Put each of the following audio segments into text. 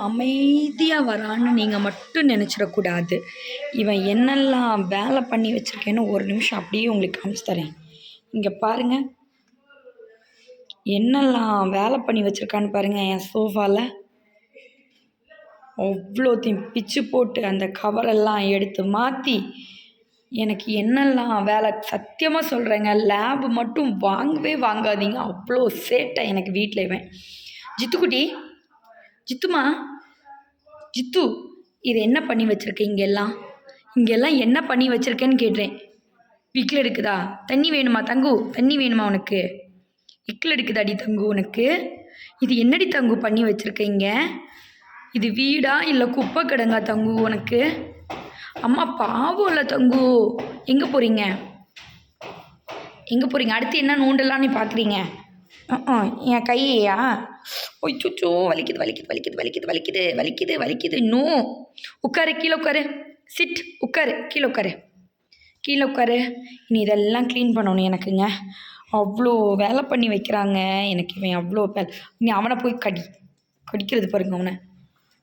அமைதியாக வரான்னு நீங்கள் மட்டும் நினச்சிடக்கூடாது. இவன் என்னெல்லாம் வேலை பண்ணி வச்சுருக்கேன்னு ஒரு நிமிஷம் அப்படியே உங்களுக்கு காமிச்சு தரேன். இங்கே பாருங்கள், என்னெல்லாம் வேலை பண்ணி வச்சுருக்கான்னு பாருங்கள். என் சோஃபாவில் அவ்வளோத்தையும் பிச்சு போட்டு அந்த கவரெல்லாம் எடுத்து மாற்றி எனக்கு என்னெல்லாம் வேலை. சத்தியமாக சொல்கிறேங்க, லேபு மட்டும் வாங்கவே வாங்காதீங்க. அவ்வளோ சேட்டை எனக்கு வீட்டில் இவன். ஜித்துக்குட்டி, ஜித்துமா, ஜித்து, இது என்ன பண்ணி வச்சுருக்க? இங்கெல்லாம் என்ன பண்ணி வச்சுருக்கேன்னு கேட்குறேன். விக்கில் எடுக்குதா? தண்ணி வேணுமா தங்கு? தண்ணி வேணுமா உனக்கு? விக்கில் எடுக்குதாடி தங்கு உனக்கு? இது என்னடி தங்கு பண்ணி வச்சுருக்கீங்க? இது வீடா இல்லை குப்பை கிடங்கா தங்கு உனக்கு? அம்மா பாவம் இல்லை தங்கு. எங்கே போகிறீங்க? அடுத்து என்ன நோண்டலான்னு பார்க்குறீங்க? என் கையா? ஒய்ச்சோ, வலிக்குது. இன்னும் உட்காரு, கீழே உட்காரு. சிட், உட்காரு, கீழே உட்காரு. இனி இதெல்லாம் க்ளீன் பண்ணணும் எனக்குங்க. அவ்வளோ வேலை பண்ணி வைக்கிறாங்க எனக்கு இவன். அவ்வளோ வேலை. நீ அவனை போய் கடிக்கிறது பாருங்க அவனை.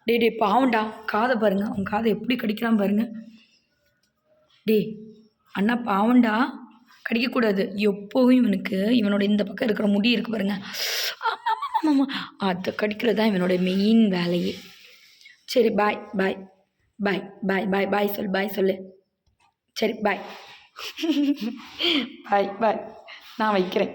டே பாவண்டா, காதை பாருங்க, அவன் காதை எப்படி கடிக்கிறான் பாருங்க. டே அண்ணா பாவண்டா, கடிக்கக்கூடாது எப்போவும். இவனோட இந்த பக்கம் இருக்கிற முடி இருக்குது பாருங்க, ஆமாம், அதை கடிக்கிறது தான் இவனோட மெயின் வேலையே. சரி, பாய் சொல்லு. சரி, பாய். பாய், நான் வைக்கிறேன்.